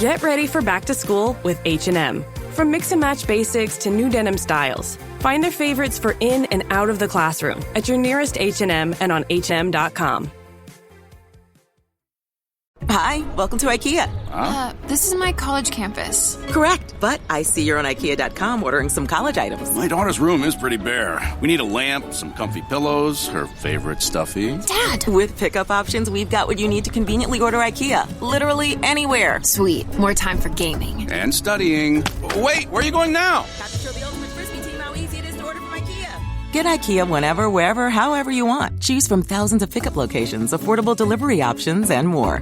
Get ready for back to school with H&M. From mix and match basics to new denim styles, find their favorites for in and out of the classroom at your nearest H&M and on hm.com. Hi, welcome to IKEA. This is my college campus. Correct, but I see you're on IKEA.com ordering some college items. My daughter's room is pretty bare. We need a lamp, some comfy pillows, her favorite stuffy. Dad! With pickup options, we've got what you need to conveniently order IKEA. Literally anywhere. Sweet. More time for gaming. And studying. Wait, where are you going now? Have to show the ultimate Frisbee team how easy it is to order from IKEA. Get IKEA whenever, wherever, however you want. Choose from thousands of pickup locations, affordable delivery options, and more.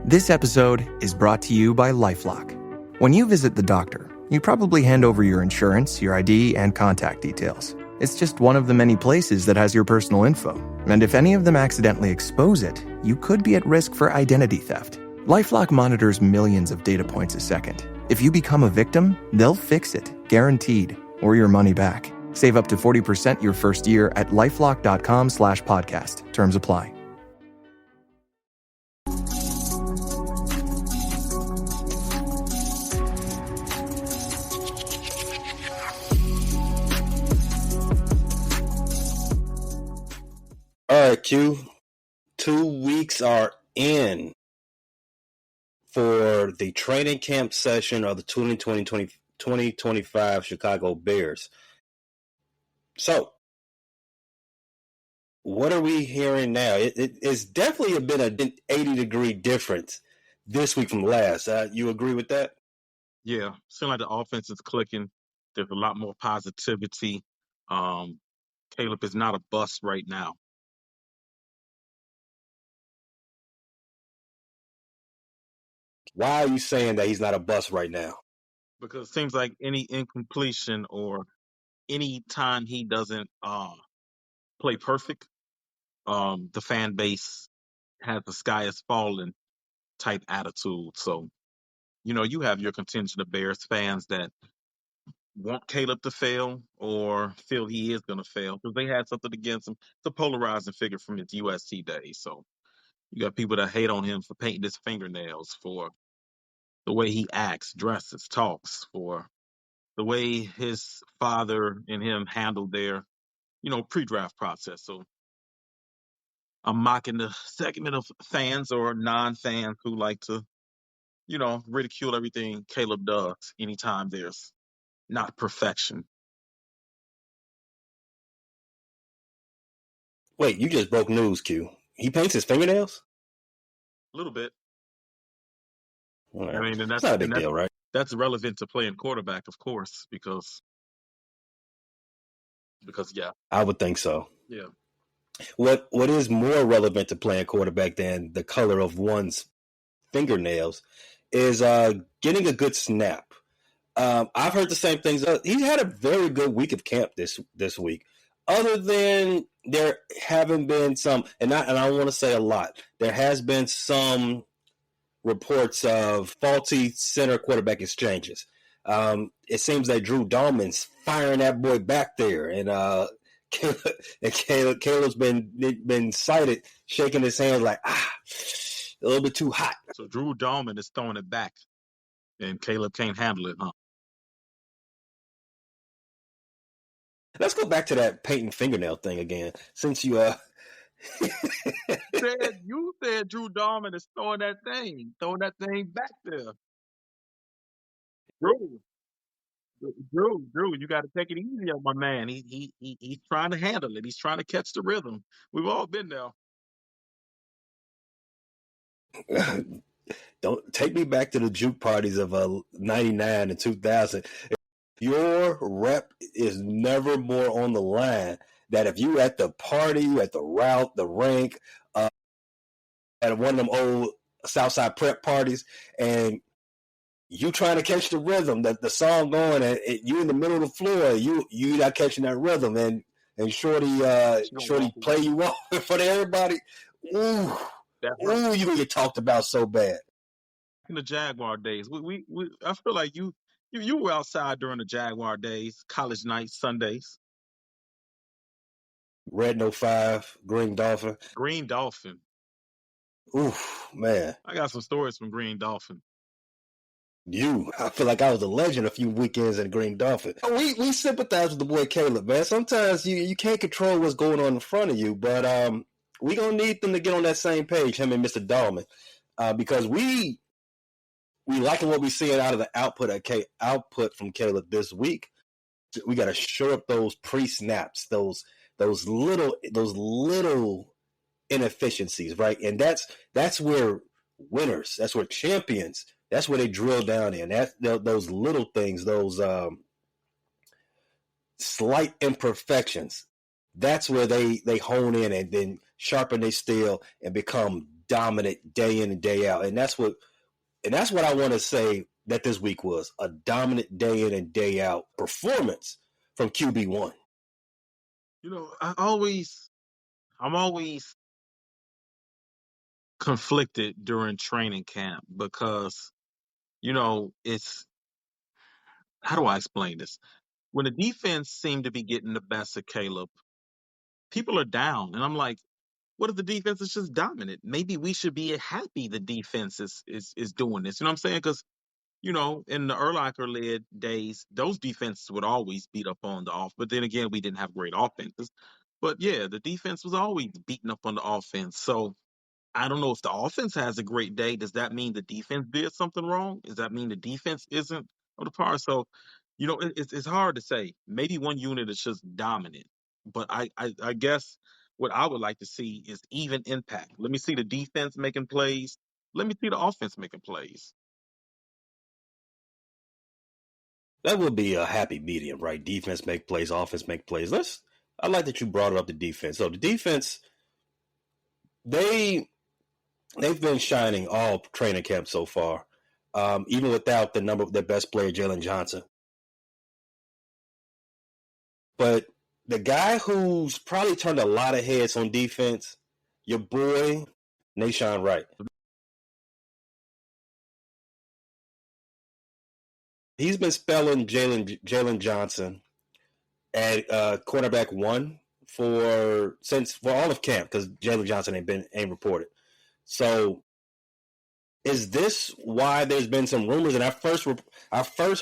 This episode is brought to you by LifeLock. When you visit the doctor, you probably hand over your insurance, your ID, and contact details. It's just one of the many places that has your personal info. And if any of them accidentally expose it, you could be at risk for identity theft. LifeLock monitors millions of data points a second. If you become a victim, they'll fix it, guaranteed, or your money back. Save up to 40% your first year at LifeLock.com/podcast. Terms apply. All right, Q. 2 weeks are in for the training camp session of the 2025 Chicago Bears. So, what are we hearing now? It's definitely been an 80-degree difference this week from last. You agree with that? Yeah, seems like the offense is clicking. There's a lot more positivity. Caleb is not a bust right now. Why are you saying that he's not a bust right now? Because it seems like any incompletion or any time he doesn't play perfect, the fan base has the sky is falling type attitude. So, you have your contingent of Bears fans that want Caleb to fail or feel he is going to fail because they had something against him. It's a polarizing figure from his USC days. So you got people that hate on him for painting his fingernails, for the way he acts, dresses, talks, for the way his father and him handled their, pre-draft process. So I'm mocking the segment of fans or non-fans who like to, ridicule everything Caleb does anytime there's not perfection. Wait, you just broke news, Q. He paints his fingernails? A little bit. Right. I mean, and that's not a big deal, right? That's relevant to playing quarterback, of course, because yeah. I would think so. Yeah. What is more relevant to playing quarterback than the color of one's fingernails is getting a good snap. I've heard the same things. He had a very good week of camp this week. Other than there haven't been some, and I want to say a lot, there has been some reports of faulty center quarterback exchanges. It seems that Drew Dahlman's firing that boy back there, and Caleb's been cited shaking his hand like a little bit too hot. So Drew Dahlman is throwing it back, and Caleb can't handle it, huh? Let's go back to that painting fingernail thing again. Since you you said Drew Dahlman is throwing that thing back there. Drew, you got to take it easy on my man. He's trying to handle it. He's trying to catch the rhythm. We've all been there. Don't take me back to the juke parties of 99 and 2000. Your rep is never more on the line that if you at the party, you at the route, the rink, at one of them old Southside prep parties, and you trying to catch the rhythm, the song going, and you in the middle of the floor, you not catching that rhythm, and Shorty play you off in front of everybody. Ooh, you gonna get talked about so bad. In the Jaguar days, I feel like you were outside during the Jaguar days, college nights, Sundays. Red 05, Green Dolphin. Green Dolphin. Oof, man. I got some stories from Green Dolphin. I feel like I was a legend a few weekends in Green Dolphin. We sympathize with the boy Caleb, man. Sometimes you can't control what's going on in front of you, but we gonna need them to get on that same page, him and Mr. Dahlman, because we liking what we're seeing out of the output from Caleb this week. We got to shore up those pre-snaps, those little inefficiencies, right? And that's where winners, that's where champions, that's where they drill down in. Those little things, those slight imperfections. That's where they hone in and then sharpen their steel and become dominant day in and day out. And that's what I want to say that this week was a dominant day in and day out performance from QB1. I'm always conflicted during training camp because, it's, how do I explain this? When the defense seemed to be getting the best of Caleb, people are down. And I'm like, what if the defense is just dominant? Maybe we should be happy the defense is doing this. You know what I'm saying? Because, in the Urlacher-led days, those defenses would always beat up on the off. But then again, we didn't have great offenses. But yeah, the defense was always beating up on the offense. So I don't know if the offense has a great day. Does that mean the defense did something wrong? Does that mean the defense isn't up to par? So, it's hard to say. Maybe one unit is just dominant. But I guess what I would like to see is even impact. Let me see the defense making plays. Let me see the offense making plays. That would be a happy medium, right? Defense make plays, offense make plays. I like that you brought up the defense. So the defense, they've been shining all training camp so far, even without their best player, Jalen Johnson. But the guy who's probably turned a lot of heads on defense, your boy, Nahshon Wright. He's been spelling Jalen Johnson at cornerback 1 for all of camp because Jalen Johnson ain't reported. So is this why there's been some rumors? And I first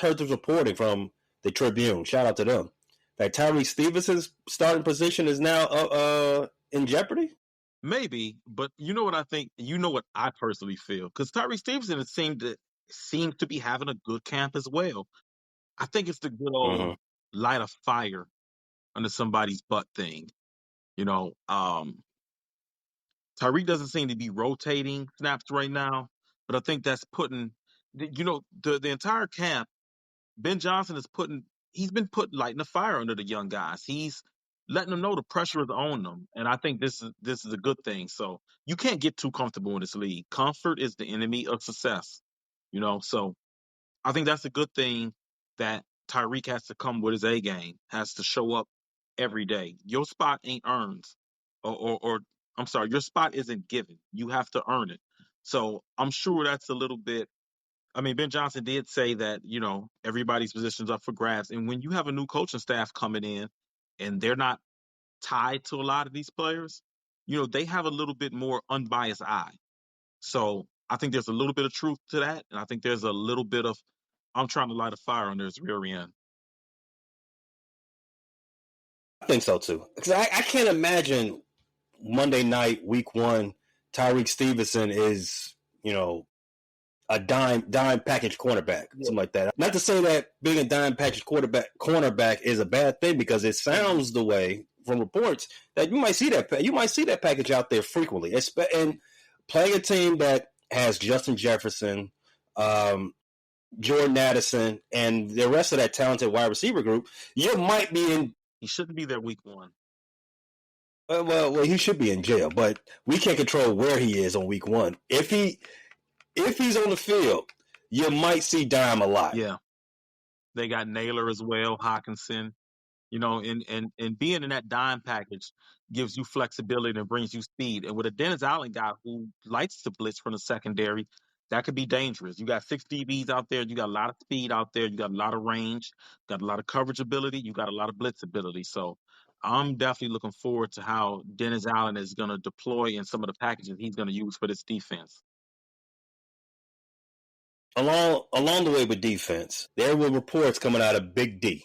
heard this reporting from the Tribune. Shout out to them. That Tyreke Stevenson's starting position is now in jeopardy? Maybe, but you know what I think? You know what I personally feel? Because Tyreke Stevenson seems to be having a good camp as well. I think it's the good old light a fire under somebody's butt thing. Tyreke doesn't seem to be rotating snaps right now, but I think that's putting, the entire camp, Ben Johnson he's been lighting a fire under the young guys. He's letting them know the pressure is on them. And I think this is a good thing. So you can't get too comfortable in this league. Comfort is the enemy of success, so I think that's a good thing that Tyreke has to come with his A game, has to show up every day. Your spot ain't earned, or I'm sorry, your spot isn't given. You have to earn it. So I'm sure that's a little bit. I mean, Ben Johnson did say that, everybody's position's up for grabs. And when you have a new coaching staff coming in and they're not tied to a lot of these players, they have a little bit more unbiased eye. So I think there's a little bit of truth to that. And I think there's a little bit of, I'm trying to light a fire under his rear end. I think so too. Because I can't imagine Monday night, week 1, Tyreke Stevenson is, a dime package cornerback, something like that. Not to say that being a dime package cornerback is a bad thing, because it sounds the way from reports that you might see that package out there frequently, and playing a team that has Justin Jefferson, Jordan Addison, and the rest of that talented wide receiver group. You might be in. He shouldn't be there week 1. Well, he should be in jail, but we can't control where he is on week 1. If he's on the field, you might see Dime a lot. Yeah. They got Naylor as well, Hawkinson. And being in that dime package gives you flexibility and brings you speed. And with a Dennis Allen guy who likes to blitz from the secondary, that could be dangerous. You got 6 DBs out there. You got a lot of speed out there. You got a lot of range. Got a lot of coverage ability. You got a lot of blitz ability. So I'm definitely looking forward to how Dennis Allen is going to deploy in some of the packages he's going to use for this defense. along the way with defense, there were reports coming out of Big D,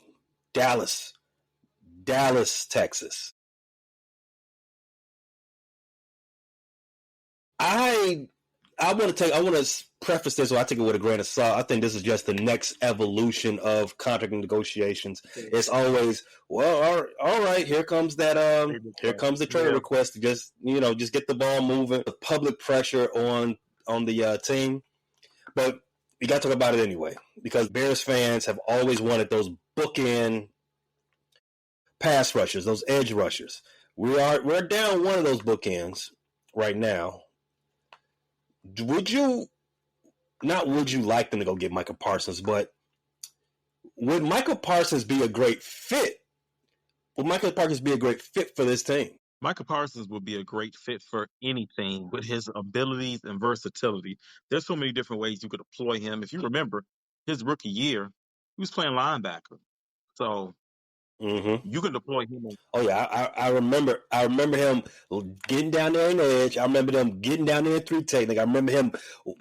Dallas, Texas. I want to preface this, so I take it with a grain of salt. I think this is just the next evolution of contract negotiations. It's always, well, all right, here comes the trade request to just get the ball moving, the public pressure on the team. But you got to talk about it anyway, because Bears fans have always wanted those bookend pass rushers, those edge rushers. We're down one of those bookends right now. Would you like them to go get Micah Parsons, but would Micah Parsons be a great fit? Would Micah Parsons be a great fit for this team? Micah Parsons would be a great fit for anything with his abilities and versatility. There's so many different ways you could deploy him. If you remember his rookie year, he was playing linebacker. So you can deploy him. Oh yeah, I remember him getting down there in the edge. I remember him getting down there in three technique. I remember him,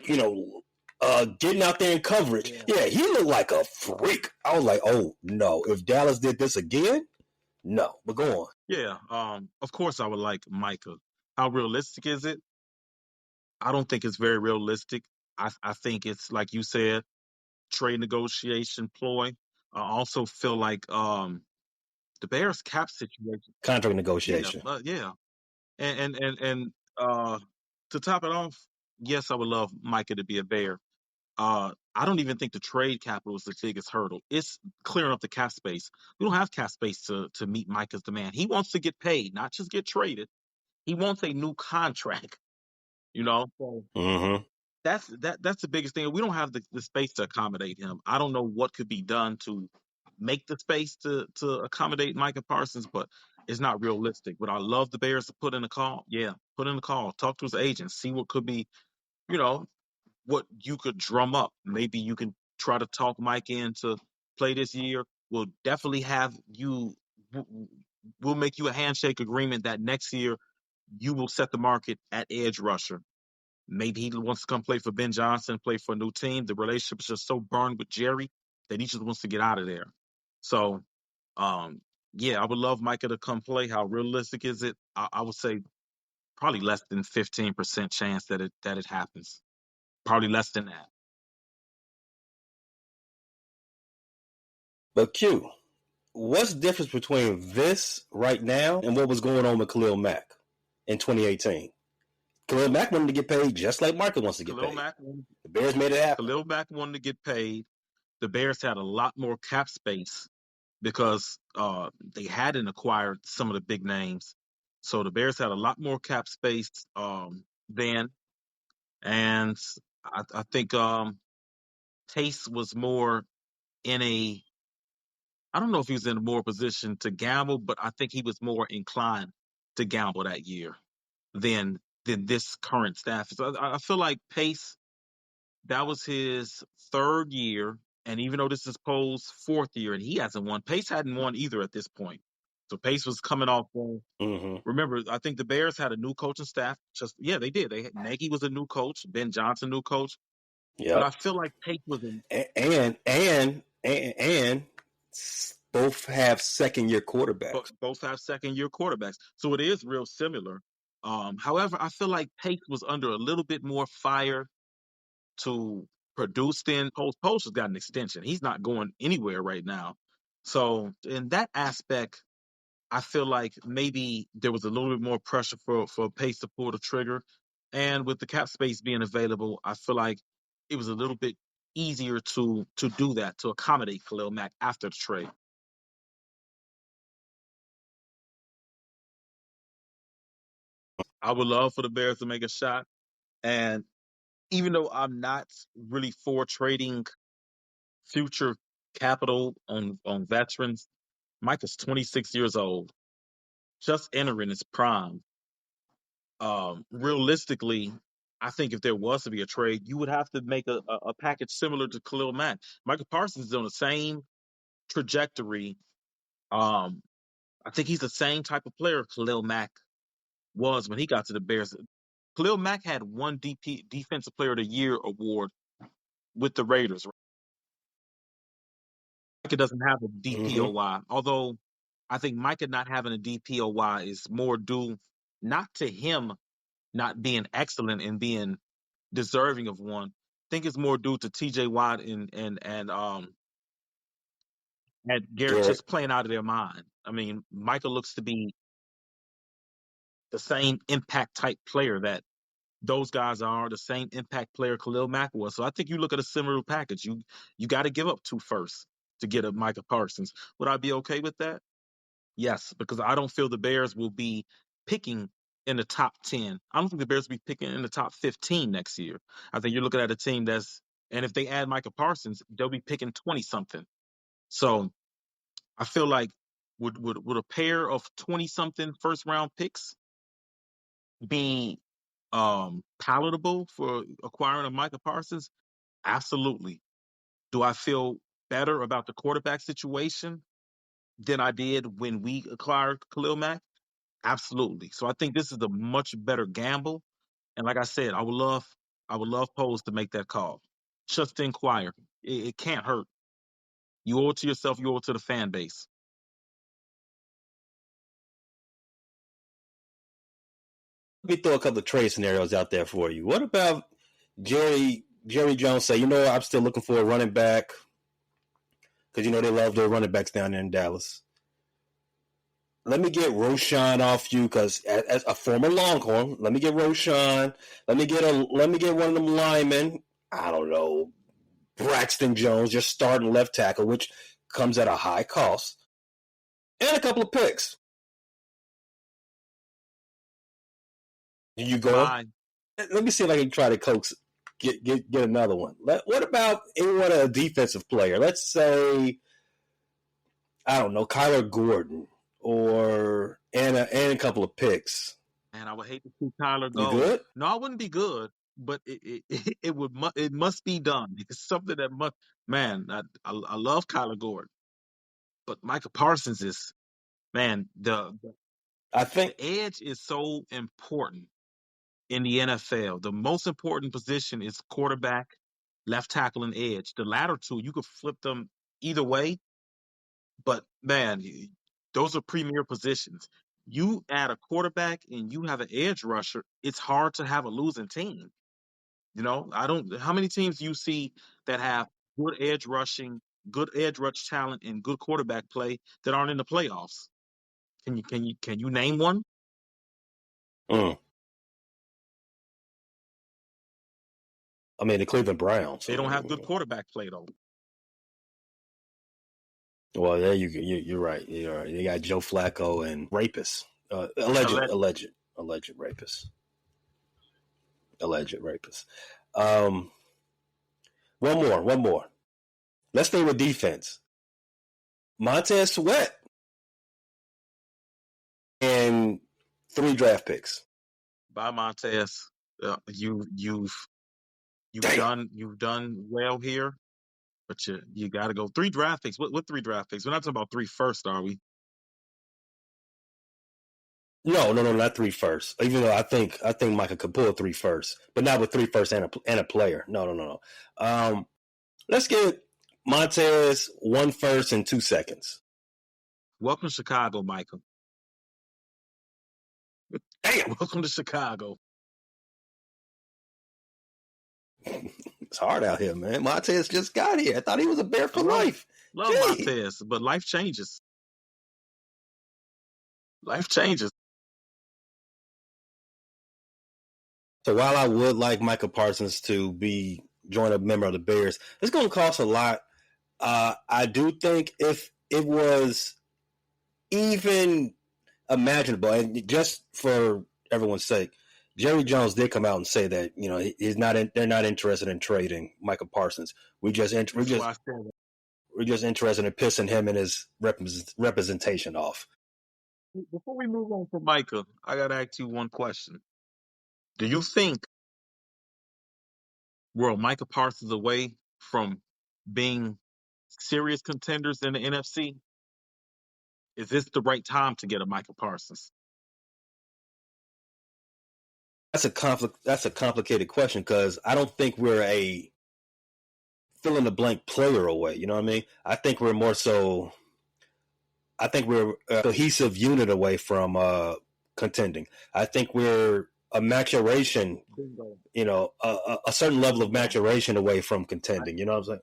getting out there in coverage. Yeah, he looked like a freak. I was like, oh no, if Dallas did this again, no. But go on. Yeah, of course I would like Micah. How realistic is it? I don't think it's very realistic. I think it's, like you said, trade negotiation ploy. I also feel like the Bears cap situation, contract negotiation. Yeah. And to top it off, yes, I would love Micah to be a Bear. I don't even think the trade capital is the biggest hurdle. It's clearing up the cap space. We don't have cap space to meet Micah's demand. He wants to get paid, not just get traded. He wants a new contract. So that's the biggest thing. We don't have the space to accommodate him. I don't know what could be done to make the space to accommodate Micah Parsons, but it's not realistic. Would I love the Bears to put in a call? Yeah, put in a call. Talk to his agent. See what could be, what you could drum up. Maybe you can try to talk Mike in to play this year. We'll definitely have you. We'll make you a handshake agreement that next year you will set the market at edge rusher. Maybe he wants to come play for Ben Johnson, play for a new team. The relationship is just so burned with Jerry that he just wants to get out of there. So, I would love Micah to come play. How realistic is it? I would say probably less than 15% chance that it happens. Probably less than that. But Q, what's the difference between this right now and what was going on with Khalil Mack in 2018? Khalil Mack wanted to get paid just like Micah wants to get paid. The Bears made it happen. Khalil Mack wanted to get paid. The Bears had a lot more cap space because they hadn't acquired some of the big names. So the Bears had a lot more cap space then. And I think Taste was more in I don't know if he was in a more position to gamble, but I think he was more inclined to gamble that year than this current staff. So I feel like Pace, that was his third year. And even though this is Poe's fourth year and he hasn't won, Pace hadn't won either at this point. So Pace was coming off. Remember, I think the Bears had a new coaching staff. They did. Nagy was a new coach, Ben Johnson, new coach. Yeah. But I feel like Pace was in. And both have second-year quarterbacks. Both have second-year quarterbacks. So it is real similar. However, I feel like Pace was under a little bit more fire to produce than Post. Post has got an extension. He's not going anywhere right now. So in that aspect, I feel like maybe there was a little bit more pressure for Pace to pull the trigger. And with the cap space being available, I feel like it was a little bit easier to do that, to accommodate Khalil Mack after the trade. I would love for the Bears to make a shot. And even though I'm not really for trading future capital on veterans, Mike is 26 years old, just entering his prime. Realistically, I think if there was to be a trade, you would have to make a package similar to Khalil Mack. Micah Parsons is on the same trajectory. I think he's the same type of player Khalil Mack was when he got to the Bears. Khalil Mack had one Defensive Player of the Year award with the Raiders. Micah doesn't have a Mm-hmm. DPOY, although I think Micah not having a DPOY is more due not to him not being excellent and being deserving of one. I think it's more due to TJ Watt and Garrett Garrett. just playing out of their mind. I mean, Micah looks to be the same impact type player that those guys are, the same impact player Khalil Mack was. So I think you look at a similar package. You got to give up 2 firsts to get a Micah Parsons. Would I be okay with that? Yes, because I don't feel the Bears will be picking in the top 10. I don't think the Bears will be picking in the top 15 next year. I think you're looking at a team and if they add Micah Parsons, they'll be picking 20 something. So I feel like would a pair of 20 something first round picks be palatable for acquiring a Micah Parsons? Absolutely. Do I feel better about the quarterback situation than I did when we acquired Khalil Mack? Absolutely. So I think this is a much better gamble. And like I said, I would love Pose to make that call. Just to inquire. It can't hurt. You owe it to yourself, you owe it to the fan base. Let me throw a couple of trade scenarios out there for you. What about Jerry Jones say, I'm still looking for a running back because they love their running backs down there in Dallas. Let me get Roshan off you because as a former Longhorn, let me get Roshan. Let me get one of them linemen. I don't know, Braxton Jones, just starting left tackle, which comes at a high cost, and a couple of picks. You go. Bye. Let me see if I can try to coax get another one. What about anyone a defensive player? Let's say I don't know, Kyler Gordon and a couple of picks. And I would hate to see Tyler go. You good? No, I wouldn't be good, but it must be done. It's something that must. Man, I love Kyler Gordon, but Micah Parsons is I think the edge is so important in the NFL. The most important position is quarterback, left tackle, and edge. The latter two, you could flip them either way, but man, those are premier positions. You add a quarterback and you have an edge rusher, it's hard to have a losing team. How many teams do you see that have good edge rushing, good edge rush talent, and good quarterback play that aren't in the playoffs? Can you name one? I mean, the Cleveland Browns. They don't have good quarterback play though. Well, there you're right. You're right. They got Joe Flacco and rapists, alleged rapists. Alleged rapists. One more. Let's stay with defense. Montez Sweat and 3 draft picks. Bye, Montez. You've done well here, but you got to go 3 draft picks. What 3 draft picks? We're not talking about 3 first, are we? No, not 3 first. Even though I think Micah could pull 3 first, but not with 3 first and a player. No. Let's get Montez 1 first and 2 seconds. Welcome to Chicago, Micah. Damn. Welcome to Chicago. It's hard out here, man. Montez just got here. I thought he was a Bear for life. Love Montez, but life changes. Life changes. So while I would like Micah Parsons to join a member of the Bears, it's going to cost a lot. I do think if it was even imaginable, and just for everyone's sake, Jerry Jones did come out and say that they're not interested in trading Micah Parsons. We're just interested in pissing him and his representation off. Before we move on from Micah, I got to ask you one question. Do you think we're Micah Parsons away from being serious contenders in the NFC? Is this the right time to get a Micah Parsons? That's a complicated question because I don't think we're a fill in the blank player away. You know what I mean? I think we're more so. I think we're a cohesive unit away from contending. I think we're a maturation, a certain level of maturation away from contending. You know what I'm saying?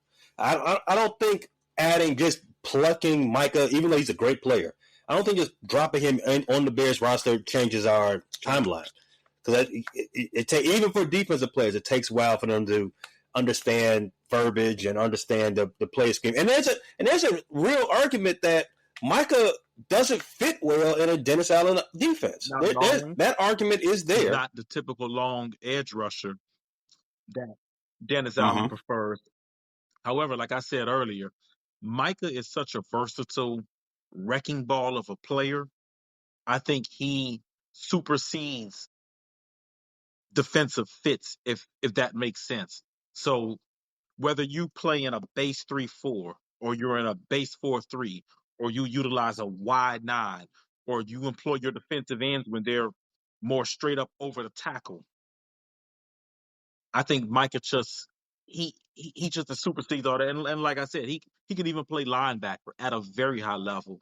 I don't think adding, just plucking Micah, even though he's a great player, I don't think just dropping him on the Bears roster changes our timeline. Because even for defensive players, it takes a while for them to understand verbiage and understand the play scheme. And there's a real argument that Micah doesn't fit well in a Dennis Allen defense. That argument is there. He's not the typical long edge rusher that Dennis Allen prefers. However, like I said earlier, Micah is such a versatile wrecking ball of a player. I think he supersedes defensive fits, if that makes sense. So whether you play in a base 3-4 or you're in a base 4-3, or you utilize a wide 9, or you employ your defensive ends when they're more straight up over the tackle, I think Micah just he just supersedes all that. And like I said, he can even play linebacker at a very high level.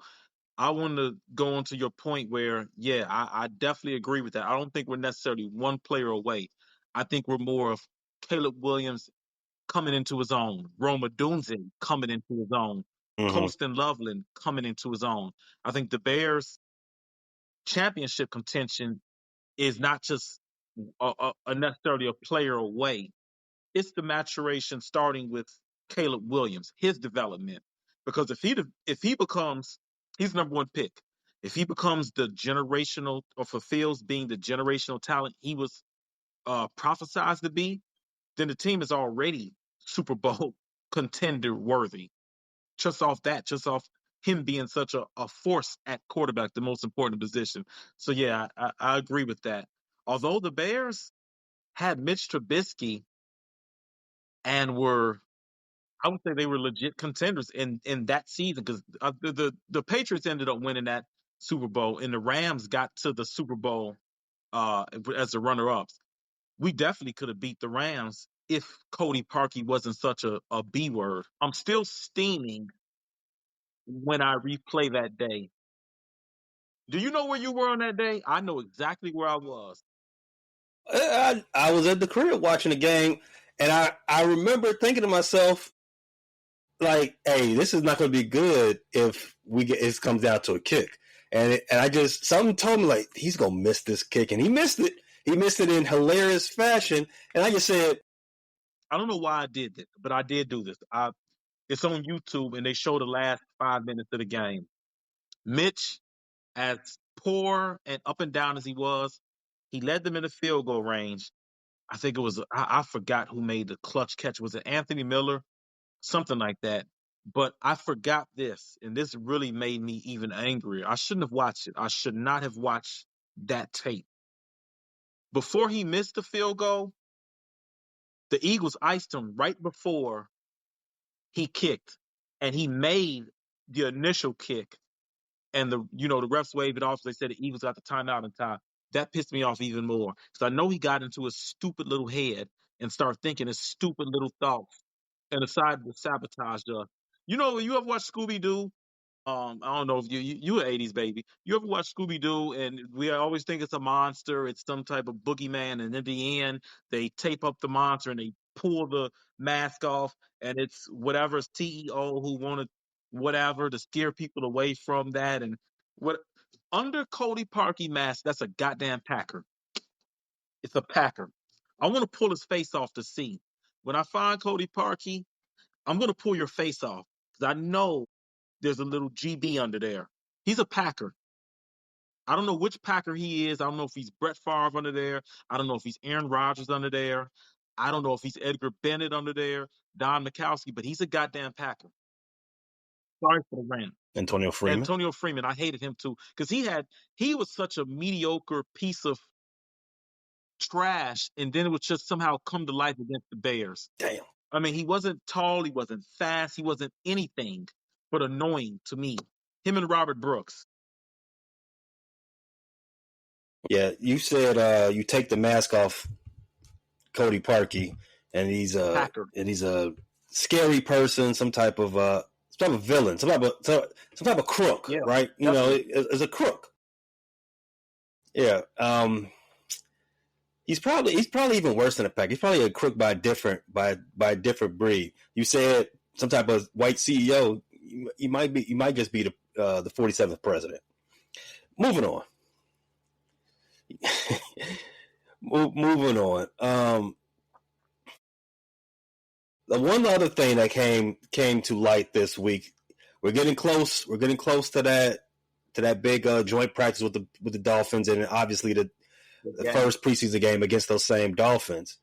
I want to go on to your point where, yeah, I definitely agree with that. I don't think we're necessarily one player away. I think we're more of Caleb Williams coming into his own, Rome Odunze coming into his own, Colston Loveland coming into his own. I think the Bears' championship contention is not just necessarily a player away. It's the maturation starting with Caleb Williams, his development. Because if he becomes, he's number one pick. If he becomes the generational, or fulfills being the generational talent he was prophesized to be, then the team is already Super Bowl contender worthy. Just off him being such a force at quarterback, the most important position. So yeah, I agree with that. Although the Bears had Mitch Trubisky and I would say they were legit contenders in that season, because the Patriots ended up winning that Super Bowl and the Rams got to the Super Bowl as the runner-ups. We definitely could have beat the Rams if Cody Parkey wasn't such a B word. I'm still steaming when I replay that day. Do you know where you were on that day? I know exactly where I was. I was at the crib watching the game, and I remember thinking to myself, like, hey, this is not going to be good if it comes down to a kick. And something told me, like, he's going to miss this kick. And he missed it. He missed it in hilarious fashion. And I just said, I don't know why I did this, but I did do this. It's on YouTube, and they show the last 5 minutes of the game. Mitch, as poor and up and down as he was, he led them in the field goal range. I think it was, I forgot who made the clutch catch. Was it Anthony Miller? Something like that. But I forgot this, and this really made me even angrier. I shouldn't have watched it. I should not have watched that tape. Before he missed the field goal, the Eagles iced him right before he kicked, and he made the initial kick, and the refs waved it off. So they said the Eagles got the timeout in time. That pissed me off even more, because I know he got into his stupid little head and started thinking his stupid little thoughts and decided to sabotage us. You ever watch Scooby-Doo? I don't know if you an 80s baby. You ever watch Scooby-Doo, and we always think it's a monster, it's some type of boogeyman, and in the end, they tape up the monster and they pull the mask off, and it's whatever's TEO who wanted whatever to steer people away from that. And what under Cody Parkey mask, that's a goddamn Packer. It's a Packer. I want to pull his face off to see. When I find Cody Parkey, I'm going to pull your face off, because I know there's a little GB under there. He's a Packer. I don't know which Packer he is. I don't know if he's Brett Favre under there. I don't know if he's Aaron Rodgers under there. I don't know if he's Edgar Bennett under there, Don Mikowski, but he's a goddamn Packer. Sorry for the rant. Antonio Freeman. I hated him too, because he was such a mediocre piece of trash, and then it would just somehow come to life against the Bears. Damn. I mean, he wasn't tall, he wasn't fast, he wasn't anything but annoying to me. Him and Robert Brooks. Yeah, you said you take the mask off Cody Parkey, and he's Packer. and he's a scary person, some type of villain, some type of crook, Yeah, right? You know, is a crook. Yeah. He's probably even worse than a pack. He's probably a crook by a different breed. You said some type of white CEO. He might just be the 47th president. Moving on. Moving on. The one other thing that came to light this week, we're getting close. We're getting close to that big joint practice with the Dolphins, and obviously the first preseason game against those same Dolphins.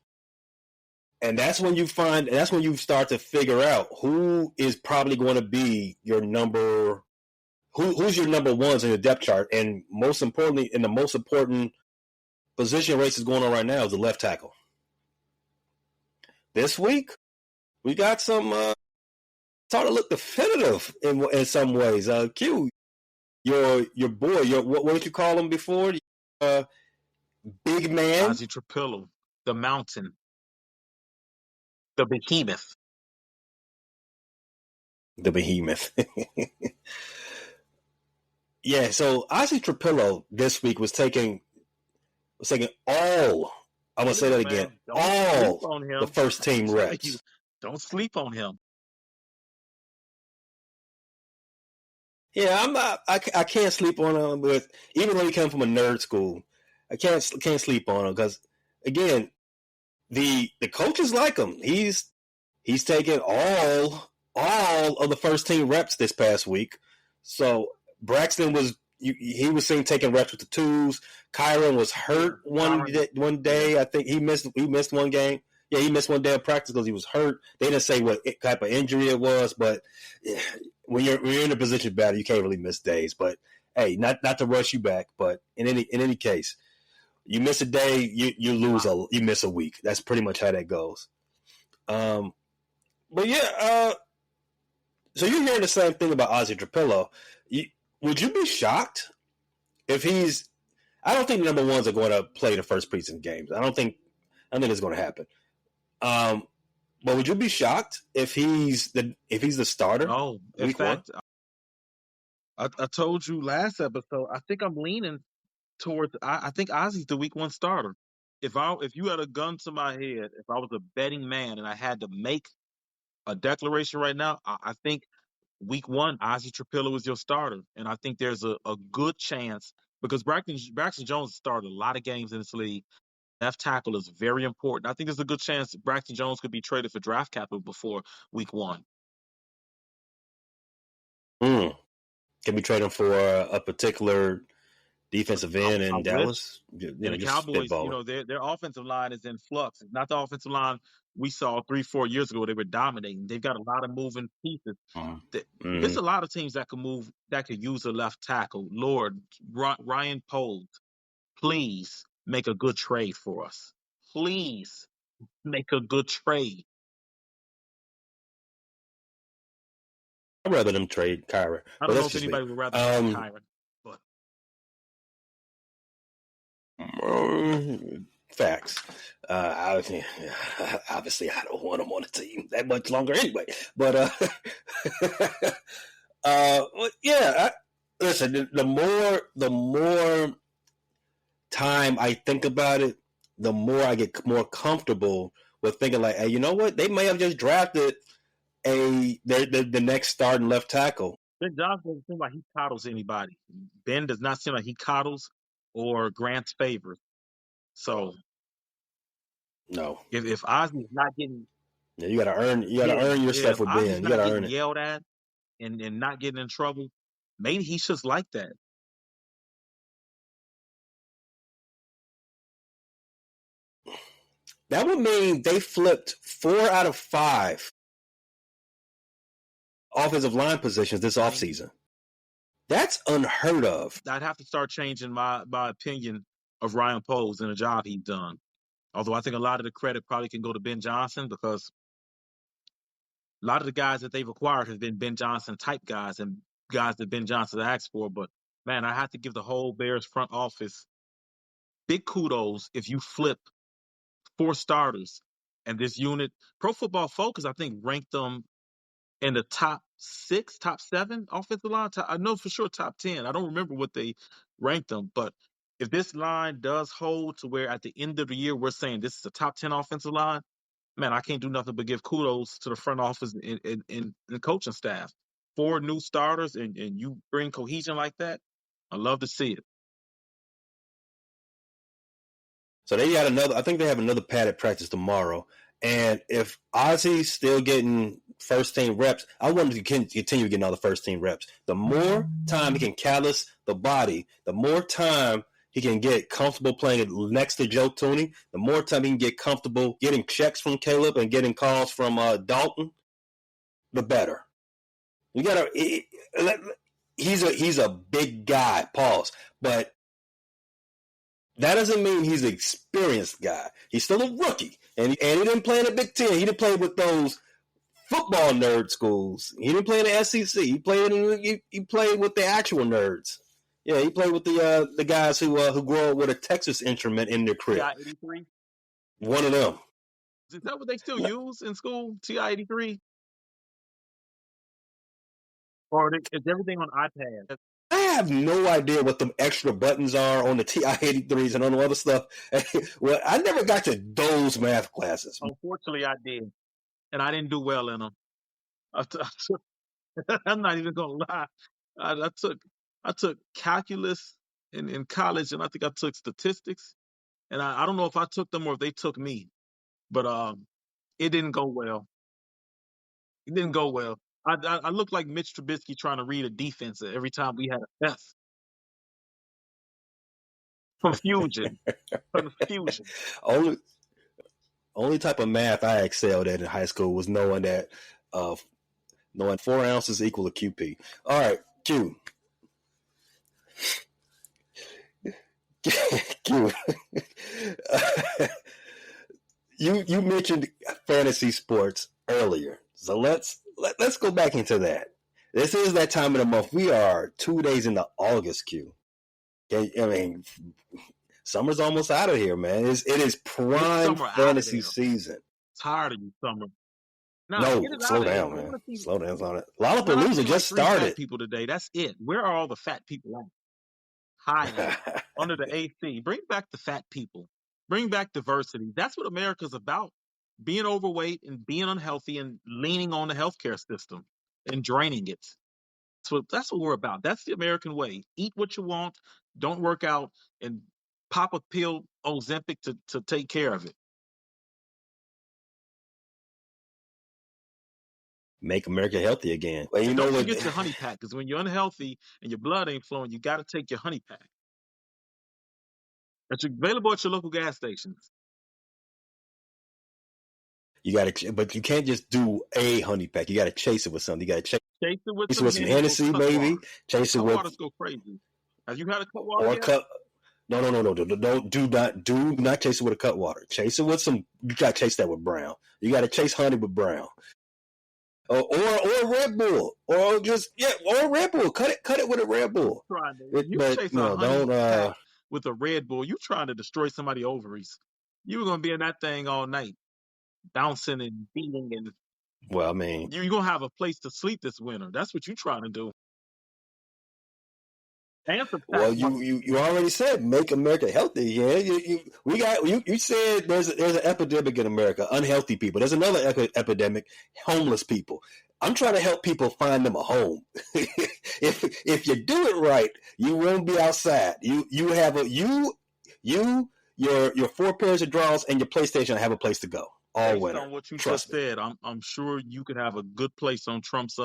And that's when you start to figure out who is probably going to be your who's your number ones in the depth chart, and most importantly, in the most important position race is going on right now is the left tackle. This week, we got some starting to look definitive in some ways. Q, your boy, what did you call him before? Big man, Ozzy Trapillo, the mountain, the behemoth. The behemoth. Yeah, so Ozzy Trapillo this week was taking all. I'm gonna say that again. All the first team reps. Don't sleep on him. Yeah, I'm not. I can't sleep on him. But even though he came from a nerd school, I can't sleep on him because, again, the coaches like him. He's taken all of the first team reps this past week. So Braxton was seen taking reps with the twos. Kyron was hurt one day. I think he missed one game. Yeah, he missed one day of practice because he was hurt. They didn't say what type of injury it was, but when you're in a position of battle, you can't really miss days. But hey, not to rush you back, but in any case, you miss a day, you miss a week. That's pretty much how that goes. But yeah, so you're hearing the same thing about Ozzy Trapillo. Would you be shocked if he's? I don't think the number ones are going to play the first preseason games. I think it's going to happen. But would you be shocked if he's the starter? No, in fact, I told you last episode. I think I'm leaning towards. I think Ozzy's the week one starter. If you had a gun to my head, if I was a betting man and I had to make a declaration right now, I think week one Ozzy Trapillo is your starter, and I think there's a good chance because Braxton Jones started a lot of games in this league. Left tackle is very important. I think there's a good chance Braxton Jones could be traded for draft capital before week one. Can we trade him for a particular defensive end in Dallas? The Cowboys, their offensive line is in flux. It's not the offensive line we saw 3-4 years ago. They were dominating. They've got a lot of moving pieces. There's a lot of teams that could use a left tackle. Lord, Ryan Poles, please make a good trade for us. Please make a good trade. I'd rather them trade Kyron. I don't know if anybody would rather trade Kyron, but facts. Obviously, I don't want him on the team that much longer anyway. But yeah. Listen, the more time I think about it, the more I get more comfortable with thinking like, hey, you know what? They may have just drafted the next starting left tackle. Ben Johnson doesn't seem like he coddles anybody. Ben does not seem like he coddles or grants favors. So no, if Ozzy's not getting, you got to earn your stuff with Ben. You got to earn it. Yelled at and not getting in trouble. Maybe he's just like that. That would mean they flipped 4 out of 5 offensive line positions this offseason. That's unheard of. I'd have to start changing my opinion of Ryan Poles and the job he's done. Although I think a lot of the credit probably can go to Ben Johnson because a lot of the guys that they've acquired have been Ben Johnson type guys and guys that Ben Johnson asked for. But, man, I have to give the whole Bears front office big kudos if you flip 4 starters And this unit, Pro Football Focus, I think, ranked them in the top 6, top 7 offensive line. I know for sure top 10. I don't remember what they ranked them, but if this line does hold to where at the end of the year we're saying this is a top 10 offensive line, man, I can't do nothing but give kudos to the front office and coaching staff. 4 new starters and you bring cohesion like that, I love to see it. So they got I think they have another padded practice tomorrow. And if Ozzy's still getting first-team reps, I want him to continue getting all the first-team reps. The more time he can callous the body, the more time he can get comfortable playing next to Joe Tooney, the more time he can get comfortable getting checks from Caleb and getting calls from Dalton, the better. You gotta. He's a big guy. Pause. But that doesn't mean he's an experienced guy. He's still a rookie, and he didn't play in the Big Ten. He didn't play with those football nerd schools. He didn't play in the SEC. He played with the actual nerds. Yeah, he played with the guys who grew up with a Texas instrument in their crib. TI-83? One of them. Is that what they still use in school? TI-83? Or is everything on iPad? I have no idea what the extra buttons are on the TI-83s and on the other stuff. Well, I never got to those math classes. Unfortunately, I did. And I didn't do well in them. I'm not even going to lie. I took calculus in college, and I think I took statistics. And I don't know if I took them or if they took me. But it didn't go well. It didn't go well. I looked like Mitch Trubisky trying to read a defense every time we had a test. Confusion. Only type of math I excelled at in high school was knowing that 4 ounces equal a QP. All right, Q. Q. You mentioned fantasy sports earlier, so let's go back into that. This is that time of the month. We are 2 days into August, Q. Okay, I mean, summer's almost out of here, man. It is prime fantasy season. Tired of you, summer. No, slow down, man. Slow down on it. Lollapalooza just started. Fat people today. That's it. Where are all the fat people at? High under the AC. Bring back the fat people. Bring back diversity. That's what America's about. Being overweight and being unhealthy and leaning on the healthcare system and draining it. So that's what we're about. That's the American way. Eat what you want, don't work out, and pop a pill Ozempic to take care of it. Make America healthy again. Well, don't forget your honey pack, because when you're unhealthy and your blood ain't flowing, you got to take your honey pack. It's available at your local gas stations. You got to, but you can't just do a honey pack. You got to chase it with something. You got to chase it with some Hennessy, maybe. Chase it with. Waters go crazy. Have you had a cut water? No. Do not chase it with a cut water. Chase it with some. You got to chase that with brown. You got to chase honey with brown. Or Red Bull, or Red Bull. Cut it with a Red Bull. With a Red Bull, you trying to destroy somebody's ovaries. You were gonna be in that thing all night, bouncing and beating, and well, I mean, you're gonna have a place to sleep this winter. That's what you're trying to do. Well, you already said make America healthy. Yeah, you said there's an epidemic in America, unhealthy people. There's another epidemic, homeless people. I'm trying to help people find them a home. If you do it right, you won't be outside. You have your 4 pairs of drawers and your PlayStation have a place to go all winter. Based on what you just said, I'm sure you could have a good place on Trump's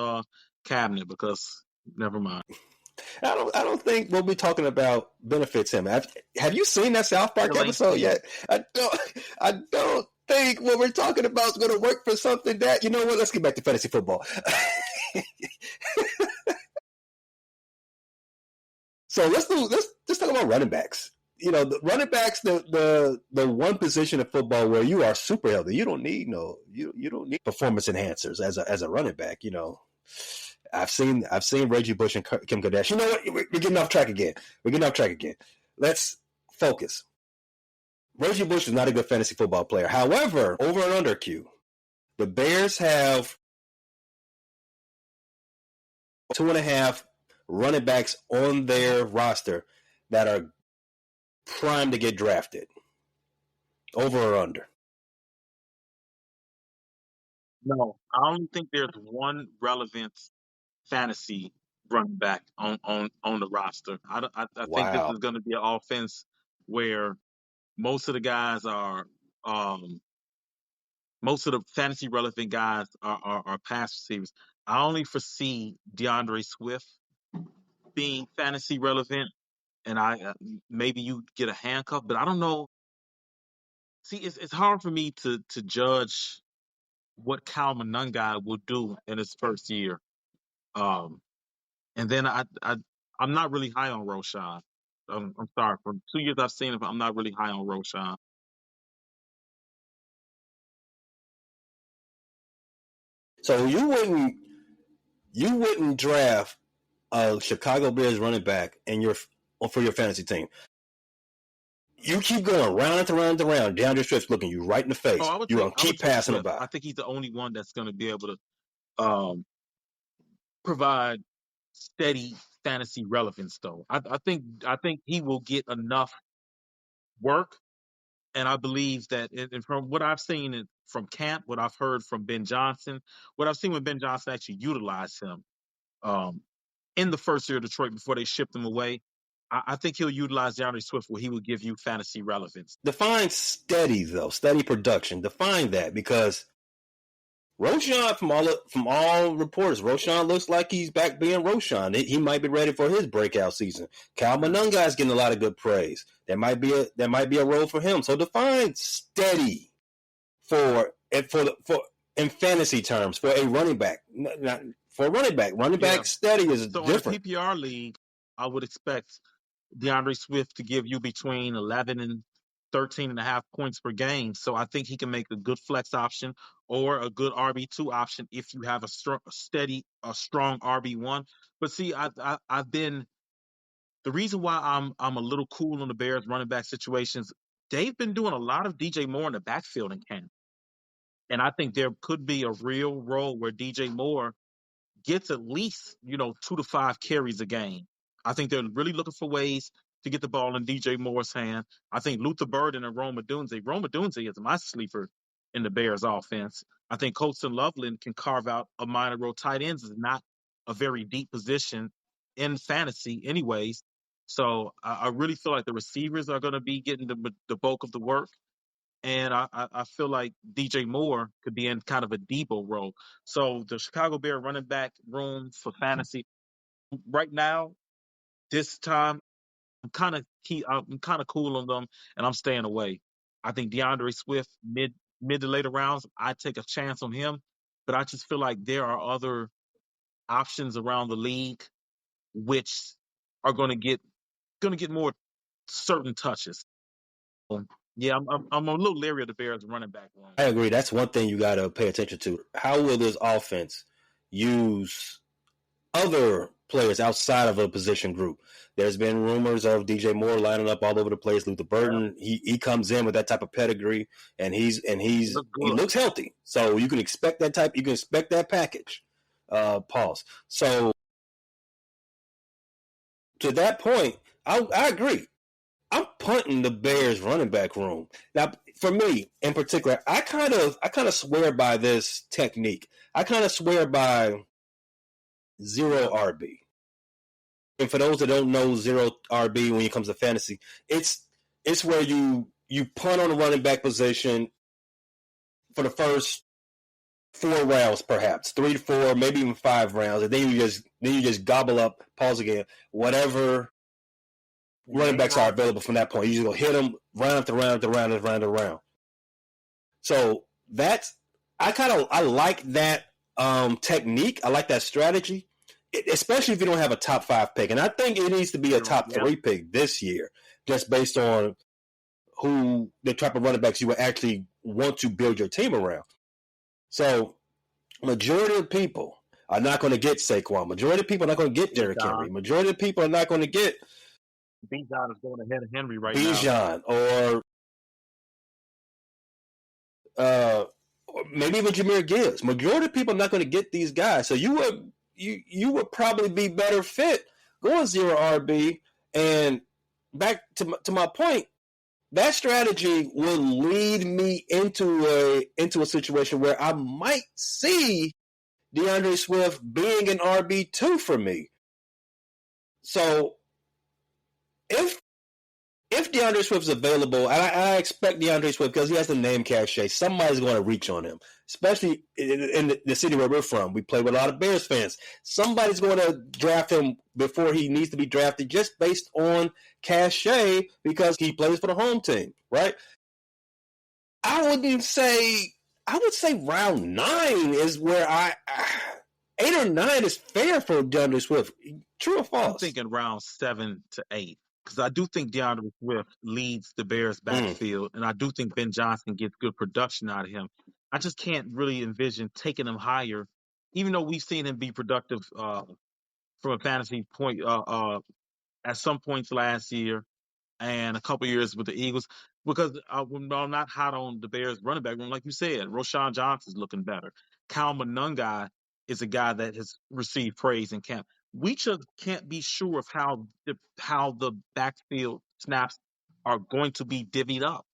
cabinet, because never mind. I don't think what we're talking about benefits him. Have you seen that South Park episode yet? I don't think what we're talking about is going to work for something that, you know what, let's get back to fantasy football. So let's talk about running backs. You know, the running backs, the one position of football where you are super healthy. You don't need you don't need performance enhancers as a running back, you know. I've seen Reggie Bush and Kim Kardashian. You know what? We're getting off track again. Let's focus. Reggie Bush is not a good fantasy football player. However, over and under Q, the Bears have 2.5 running backs on their roster that are primed to get drafted. Over or under? No, I only think there's one relevant fantasy running back on the roster. I think this Wow. is going to be an offense where most of the guys are most of the fantasy relevant guys are pass receivers. I only foresee DeAndre Swift being fantasy relevant, and maybe you get a handcuff, but I don't know. See, it's hard for me to judge what Cal Monungai will do in his first year. And then I'm not really high on Roshan. I'm sorry. For 2 years I've seen him, I'm not really high on Roshan. So you wouldn't draft a Chicago Bears running back for your fantasy team. You keep going round and round and round. DeAndre Swift's looking you right in the face. You're going to keep passing about. I think he's the only one that's going to be able to provide steady fantasy relevance, though. I think he will get enough work, and I believe that and from what I've seen from camp, what I've heard from Ben Johnson, what I've seen when Ben Johnson actually utilized him in the first year of Detroit before they shipped him away, I think he'll utilize DeAndre Swift where he will give you fantasy relevance. Define steady, though. Steady production. Define that, because Roshan, from all reports, Roshan looks like he's back being Roshan. He might be ready for his breakout season. Cal Monungai is getting a lot of good praise. There might be a role for him. So define steady in fantasy terms for a running back. Not for a running back. Running back steady is different. In a PPR league, I would expect DeAndre Swift to give you between 11 and 13.5 points per game. So I think he can make a good flex option or a good RB2 option if you have a strong RB1. But see, I've been the reason why I'm a little cool on the Bears running back situations. They've been doing a lot of DJ Moore in the backfield in camp, and I think there could be a real role where DJ Moore gets at least 2 to 5 carries a game. I think they're really looking for ways to get the ball in DJ Moore's hand. I think Luther Burden and Rome Odunze is my sleeper in the Bears offense. I think Colston Loveland can carve out a minor role. Tight ends is not a very deep position in fantasy anyways. So I really feel like the receivers are going to be getting the bulk of the work. And I feel like DJ Moore could be in kind of a Debo role. So the Chicago Bear running back room for fantasy right now, this time, I'm kind of cool on them, and I'm staying away. I think DeAndre Swift mid to later rounds, I take a chance on him, but I just feel like there are other options around the league which are going to get more certain touches. Yeah, I'm a little leery of the Bears running back room. I agree. That's one thing you got to pay attention to. How will this offense use other players outside of a position group? There's been rumors of DJ Moore lining up all over the place. Luther Burden, he comes in with that type of pedigree, and he looks healthy. So you can expect that You can expect that package. Pause. So to that point, I agree. I'm punting the Bears running back room. Now, for me in particular, I kind of swear by this technique. I kind of swear by zero RB. And for those that don't know zero RB when it comes to fantasy, it's where you punt on the running back position for the first 4 rounds, perhaps 3 to 4, maybe even 5 rounds, and then you just gobble up. Pause again. Whatever running backs are available from that point, you just go hit them round after round after round after round after round. So I like that technique. I like that strategy, especially if you don't have a top 5 pick. And I think it needs to be a top 3 pick this year, just based on who the type of running backs you would actually want to build your team around. So majority of people are not going to get Saquon. Majority of people are not going to get Derrick Henry. Majority of people are not going to get Bijan is going ahead of Henry right now. Bijan or maybe even Jahmyr Gibbs. Majority of people are not going to get these guys. So you would probably be better fit going zero RB. And back to my point, that strategy will lead me into a situation where I might see DeAndre Swift being an RB2 for me. So if DeAndre Swift's available, and I expect DeAndre Swift because he has the name cachet, somebody's going to reach on him, especially in the city where we're from. We play with a lot of Bears fans. Somebody's going to draft him before he needs to be drafted just based on cachet because he plays for the home team, right? I would say round 9 is where 8 or 9 is fair for DeAndre Swift. True or false? I'm thinking round 7 to 8. Because I do think DeAndre Swift leads the Bears backfield, and I do think Ben Johnson gets good production out of him. I just can't really envision taking him higher, even though we've seen him be productive from a fantasy point at some points last year and a couple years with the Eagles. Because I'm not hot on the Bears running back room, like you said. Roshan Johnson's looking better. Kyle Monungai is a guy that has received praise in camp. We just can't be sure of how the backfield snaps are going to be divvied up.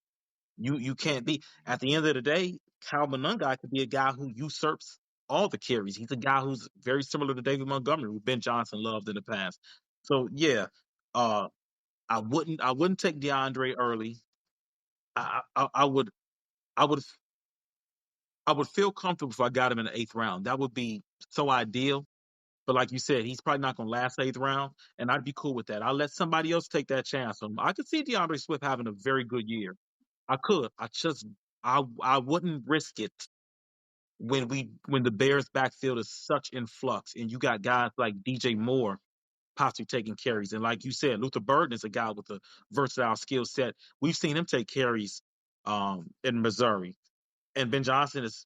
You can't be. At the end of the day, Kyle Monungai could be a guy who usurps all the carries. He's a guy who's very similar to David Montgomery, who Ben Johnson loved in the past. So yeah, I wouldn't take DeAndre early. I would feel comfortable if I got him in the 8th round. That would be so ideal. But like you said, he's probably not going to last 8th round, and I'd be cool with that. I'll let somebody else take that chance on him. I could see DeAndre Swift having a very good year. I could. I wouldn't risk it when the Bears backfield is such in flux, and you got guys like DJ Moore possibly taking carries. And like you said, Luther Burden is a guy with a versatile skill set. We've seen him take carries in Missouri. And Ben Johnson is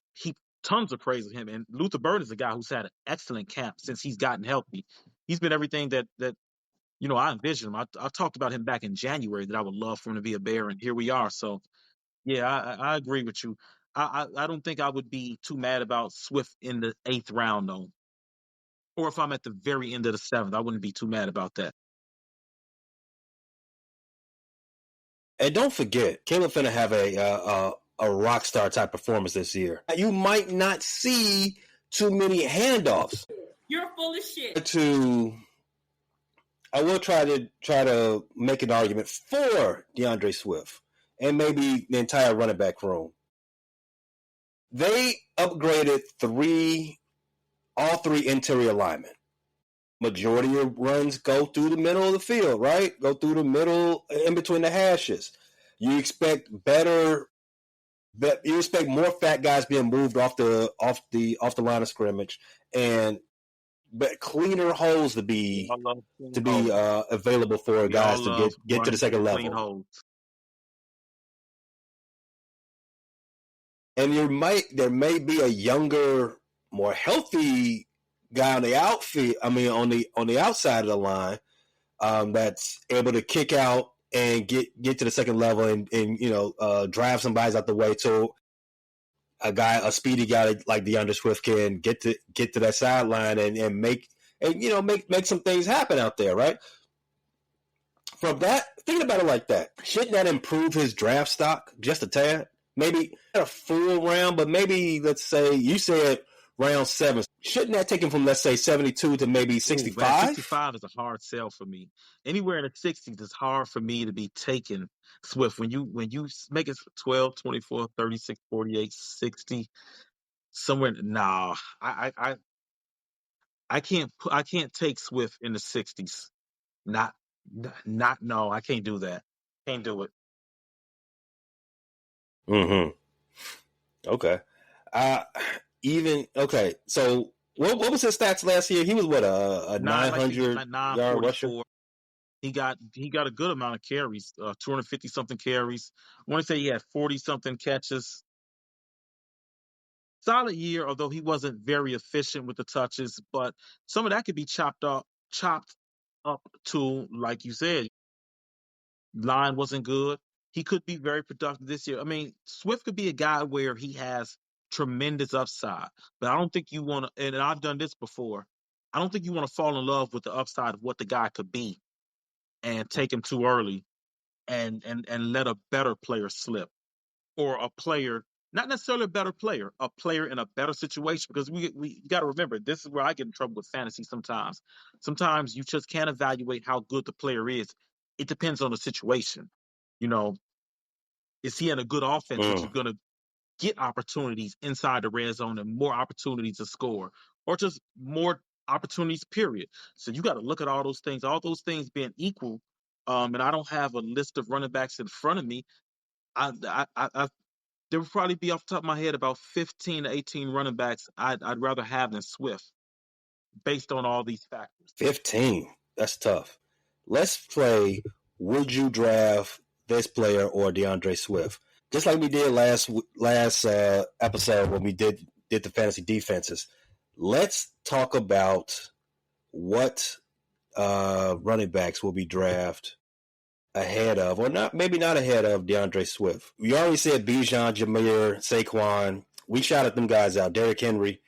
tons of praise of him. And Luther Burden is a guy who's had an excellent camp since he's gotten healthy. He's been everything that I envisioned him. I talked about him back in January that I would love for him to be a Bear, and here we are. So, yeah, I agree with you. I don't think I would be too mad about Swift in the 8th round, though. Or if I'm at the very end of the 7th, I wouldn't be too mad about that. And don't forget, Caleb finna have a rock star type performance this year. You might not see too many handoffs. You're full of shit. I will try to make an argument for DeAndre Swift and maybe the entire running back room. They upgraded all three interior linemen. Majority of runs go through the middle of the field, right? Go through the middle, in between the hashes. You expect more fat guys being moved off the line of scrimmage, but cleaner holes to be available for guys to get to the second level. And there may be a younger, more healthy guy on the outfield. I mean, on the outside of the line, that's able to kick out and get to the second level and drive somebody out the way to a speedy guy like DeAndre Swift can get to that sideline and make some things happen out there, right? From that, thinking about it like that, shouldn't that improve his draft stock just a tad? Maybe not a full round, but maybe, let's say, you said round 7. Shouldn't that take him from, let's say, 72 to maybe 65? 65 is a hard sell for me. Anywhere in the 60s is hard for me to be taking Swift. When you make it 12, 24, 36, 48, 60, somewhere, nah. I can't take Swift in the 60s. No, I can't do that. Can't do it. Mm-hmm. Okay. So what was his stats last year? He was what, a 900 yard rusher? He got a good amount of carries, 250 something carries. I want to say he had 40 something catches. Solid year, although he wasn't very efficient with the touches, but some of that could be chopped up to, like you said, line wasn't good. he could be very productive this year. I mean, Swift could be a guy where he has tremendous upside, but I don't think you want to, and I've done this before, I don't think you want to fall in love with the upside of what the guy could be and take him too early and let a better player slip, or a player, not necessarily a better player, a player in a better situation. Because we got to remember, this is where I get in trouble with fantasy sometimes. Sometimes you just can't evaluate how good the player is. It depends on the situation. You know, is he in a good offense, which is going to get opportunities inside the red zone and more opportunities to score, or just more opportunities, period. So you got to look at all those things being equal. And I don't have a list of running backs in front of me. I there would probably be off the top of my head about 15 to 18 running backs I'd rather have than Swift, based on all these factors. 15. That's tough. Let's play would you draft this player or DeAndre Swift? Just like we did last episode when we did the fantasy defenses. Let's talk about what running backs will be drafted ahead of, or not, maybe not ahead of DeAndre Swift. We already said Bijan, Jameer, Saquon. We shouted them guys out. Derrick Henry.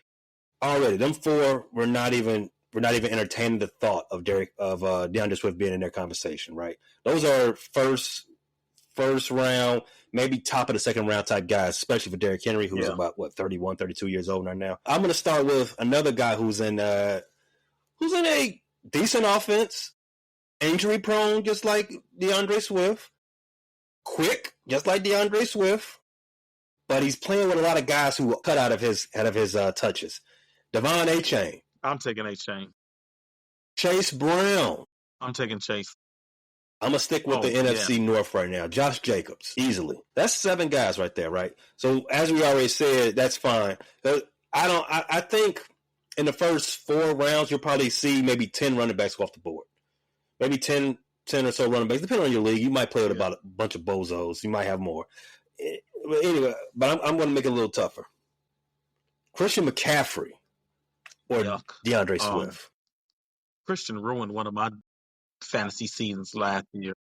Already, them four we're not even entertaining the thought of DeAndre Swift being in their conversation, right? Those are first round, maybe top of the second round type guys, especially for Derrick Henry, who's about 31, 32 years old right now. I'm going to start with another guy who's in a decent offense, injury prone, just like DeAndre Swift, quick, just like DeAndre Swift, but he's playing with a lot of guys who cut out of his touches. Devon A-Chain. I'm taking A-Chain. Chase Brown. I'm taking Chase. I'm going to stick with the NFC North right now. Josh Jacobs, easily. That's 7 guys right there, right? So, as we already said, that's fine. I think in the first 4 rounds, you'll probably see maybe 10 running backs go off the board. Maybe 10 or so running backs. Depending on your league, you might play with about a bunch of bozos. You might have more. But anyway, I'm going to make it a little tougher. Christian McCaffrey or DeAndre Swift. Christian ruined one of my fantasy seasons last year.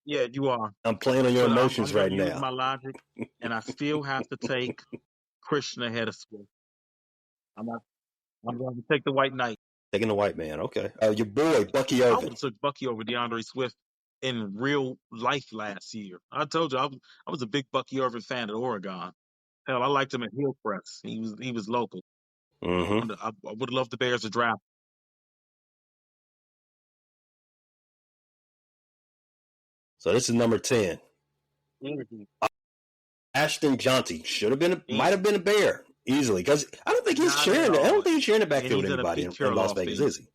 Yeah, you are. I'm playing on your emotions right now. Use my logic, and I still have to take Christian ahead of Swift. I'm going to take the White Knight. Taking the white man, okay. Your boy, Bucky Irvin. I would have took Bucky over DeAndre Swift in real life last year. I told you, I was a big Bucky Irvin fan at Oregon. Hell, I liked him at Hillcrest. He was local. Mm-hmm. I would love the Bears to draft. So this is number 10. Mm-hmm. Ashton Johnson might have been a Bear easily, because I don't think he's sharing the backfield with anybody in Las Vegas, is he?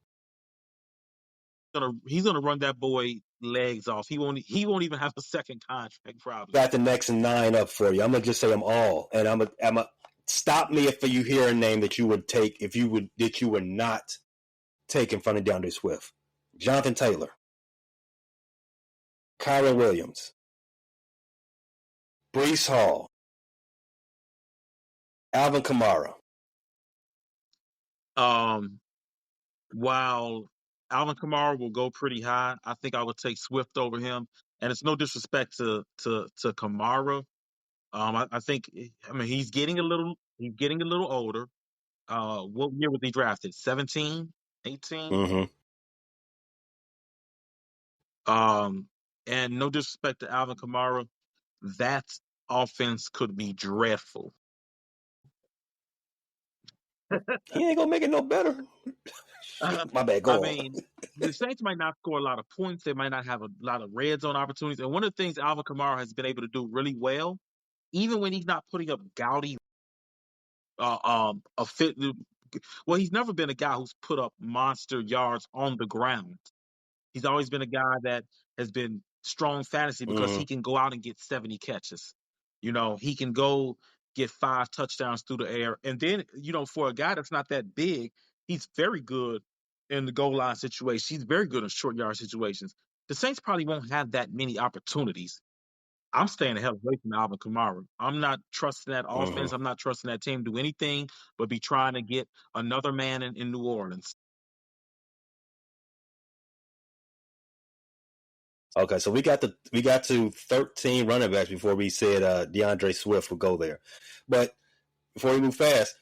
He's gonna run that boy legs off. He won't even have a second contract probably. Got the next 9 up for you. I'm gonna just say them all, and I'm gonna stop me if you hear a name that you would take that you would not take in front of DeAndre Swift. Jonathan Taylor, Kyron Williams, Breece Hall, Alvin Kamara. While Alvin Kamara will go pretty high, I think I would take Swift over him. And it's no disrespect to Kamara. I think, he's getting a little older. What year was he drafted? 17, 18? Mm-hmm. And no disrespect to Alvin Kamara, that offense could be dreadful. He ain't gonna make it no better. My bad. Go on. The Saints might not score a lot of points. They might not have a lot of red zone opportunities. And one of the things Alvin Kamara has been able to do really well, even when he's not putting up gaudy, he's never been a guy who's put up monster yards on the ground. He's always been a guy that has been strong fantasy because he can go out and get 70 catches. He can go get 5 touchdowns through the air. And then, for a guy that's not that big, he's very good in the goal line situation. He's very good in short yard situations. The Saints probably won't have that many opportunities. I'm staying the hell away from Alvin Kamara. I'm not trusting that offense. I'm not trusting that team to do anything but be trying to get another man in New Orleans. Okay, so we got to 13 running backs before we said DeAndre Swift would go there. But before we move fast,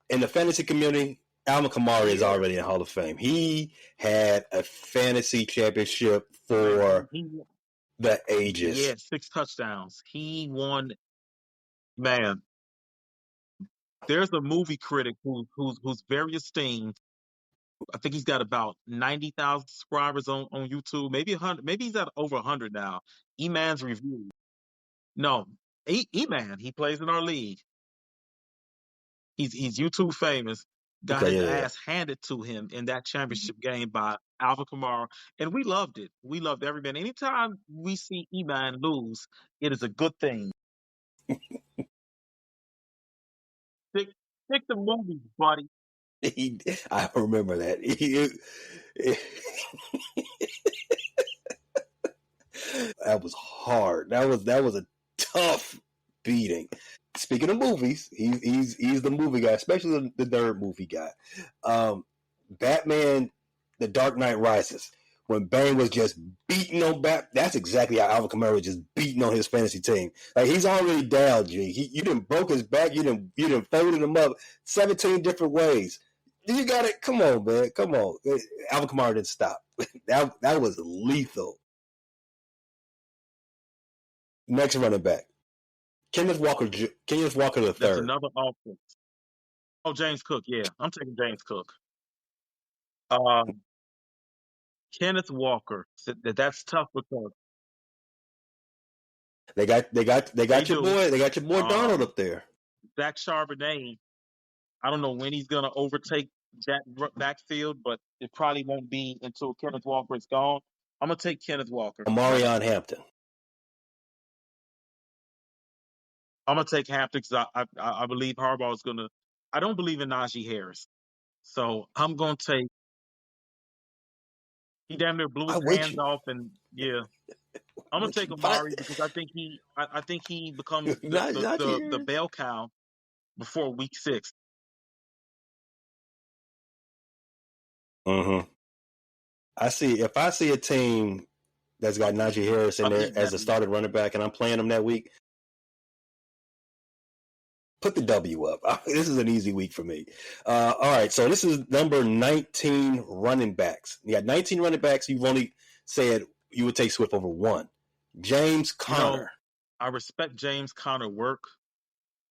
in the fantasy community, Alvin Kamara is already in Hall of Fame. He had a fantasy championship for the ages. Yeah, 6 touchdowns. He won. Man, there's a movie critic who's very esteemed. I think he's got about 90,000 subscribers on YouTube, maybe 100, maybe he's at over 100 now. E-Man's Review. No, E-Man, he plays in our league. He's YouTube famous. Got his ass handed to him in that championship game by Alvin Kamara, and we loved it. We loved every minute. Anytime we see E-Man lose, it is a good thing. Stick the movies, buddy. I remember that. That was hard. That was a tough beating. Speaking of movies, he's the movie guy, especially the nerd movie guy. Batman: The Dark Knight Rises. When Bane was just beating on that's exactly how Alvin Kamara was just beating on his fantasy team. Like, he's already down, G. You done broke his back. You done folded him up 17 different ways. You got it. Come on, man. Come on. Alvin Kamara didn't stop. That was lethal. Next running back, Kenneth Walker the That's third. another offense. Oh, James Cook. Yeah, I'm taking James Cook. Kenneth Walker. That's tough because They got your boy. They got your boy Donald up there. Zach Charbonnet. I don't know when he's gonna overtake that backfield, but it probably won't be until Kenneth Walker is gone. I'm gonna take Kenneth Walker. Amarion Hampton. I'm gonna take Hampton because I believe Harbaugh is gonna. I don't believe in Najee Harris, so I'm gonna take. He damn near blew his hands off, and yeah, I'm gonna take Amari because I think he becomes the bell cow before week 6. Mm-hmm. If I see a team that's got Najee Harris in there as a started running back, and I'm playing them that week, put the W up. This is an easy week for me. All right, so this is number 19 running backs. You got 19 running backs. You've only said you would take Swift over 1. James Conner. You know, I respect James Conner work.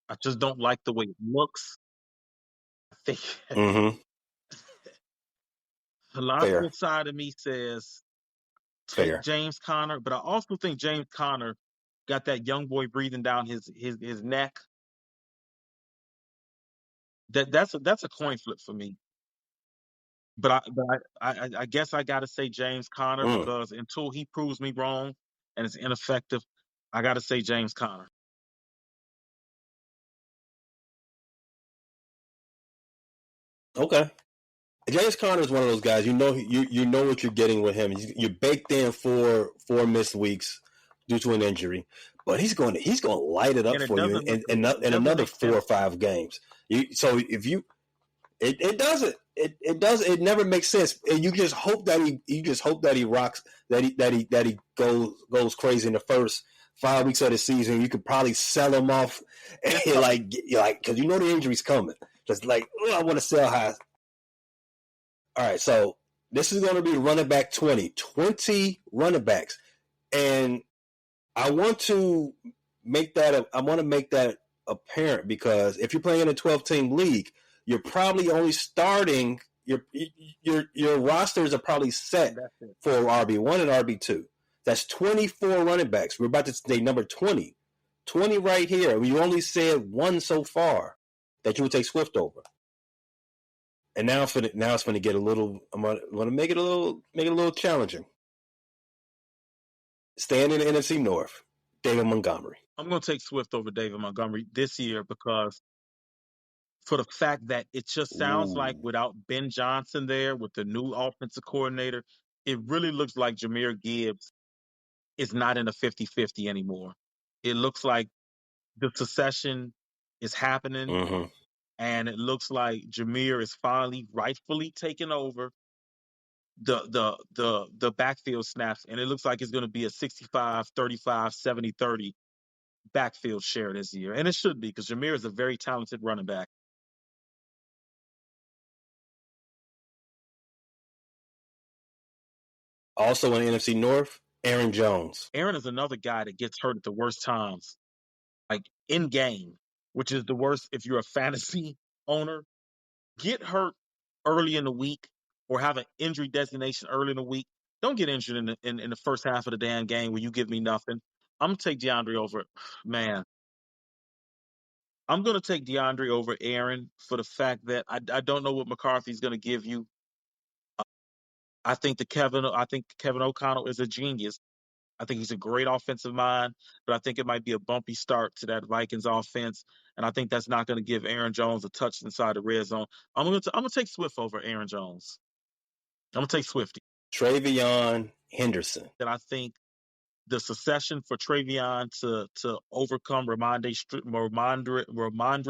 I just don't like the way it looks. I think the logical side of me says take James Conner, but I also think James Conner got that young boy breathing down his neck. That's a coin flip for me. But I guess I got to say James Conner because until he proves me wrong and it's ineffective, I got to say James Conner. Okay. James Conner is one of those guys. You know what you're getting with him. You're baked in for 4 missed weeks due to an injury, but he's going to light it up for you in another 4 or 5 games. It doesn't. It never makes sense. And you just hope that he rocks, that he goes crazy in the first 5 weeks of the season. You could probably sell him off, and because you know the injury's coming. Just like, I want to sell high. All right, so this is going to be running back 20 running backs, and I want to make that apparent because if you're playing in a 12-team league, you're probably only starting your rosters are probably set for RB1 and RB2. That's 24 running backs. We're about to say number 20 right here. You only said 1 so far that you would take Swift over. And now it's going to get a little. I'm going to make it a little challenging. Staying in the NFC North, David Montgomery. I'm going to take Swift over David Montgomery this year because for the fact that it just sounds like without Ben Johnson there with the new offensive coordinator, it really looks like Jahmyr Gibbs is not in a 50-50 anymore. It looks like the succession is happening. And it looks like Jahmyr is finally rightfully taking over the backfield snaps, and it looks like it's going to be a 65-35, 70-30 backfield share this year, and it should be because Jameer is a very talented running back. Also in the NFC North, Aaron Jones. Aaron is another guy that gets hurt at the worst times, like in game, which is the worst if you're a fantasy owner. Get hurt early in the week or have an injury designation early in the week. Don't get injured in the first half of the damn game where you give me nothing. I'm going to take DeAndre over. Man, I'm going to take DeAndre over Aaron for the fact that I don't know what McCarthy's going to give you. I think Kevin O'Connell is a genius. I think he's a great offensive mind, but I think it might be a bumpy start to that Vikings offense, and I think that's not going to give Aaron Jones a touch inside the red zone. I'm going to take Swift over Aaron Jones. I'm going to take Swifty. Travion Henderson. And I think the succession for Travion to overcome Ramondre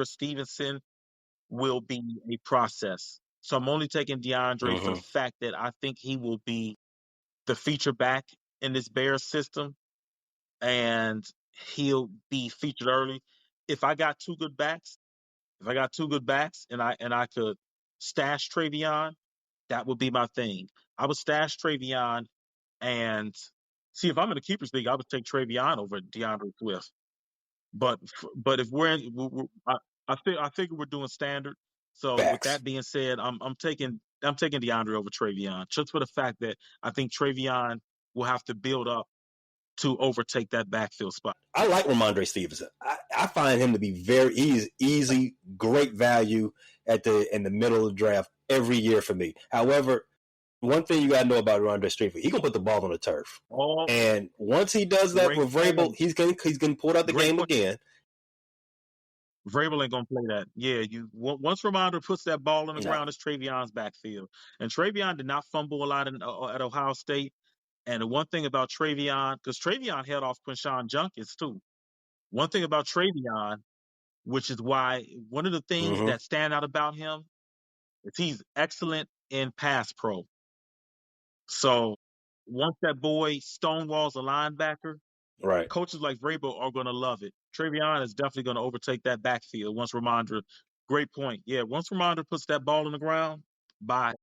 Stevenson will be a process. So I'm only taking DeAndre for the fact that I think he will be the feature back in this Bears system, and he'll be featured early. If I got two good backs, and I could stash Travion, that would be my thing. I would stash Travion and see if I'm in the keepers league, I would take Travion over DeAndre Swift. But if I figure we're doing standard. So with that being said, I'm taking DeAndre over Travion just for the fact that I think Travion will have to build up to overtake that backfield spot. I like Ramondre Stevenson. I find him to be very easy, great value in the middle of the draft every year for me. However, one thing you got to know about Ramondre Stevenson, he's going to put the ball on the turf. And once he does that with Vrabel, he's going to pull it out the game again. Vrabel ain't going to play that. Yeah, once Ramondre puts that ball on the ground, it's Travion's backfield. And Travion did not fumble a lot at Ohio State. And the one thing about Travion, because Travion held off Quinshon Judkins too. One thing about Travion, which is why one of the things that stand out about him is he's excellent in pass pro. So once that boy stonewalls a linebacker, right, coaches like Vrabel are going to love it. Travion is definitely going to overtake that backfield once Ramondre. Great point. Yeah, once Ramondre puts that ball on the ground, bye.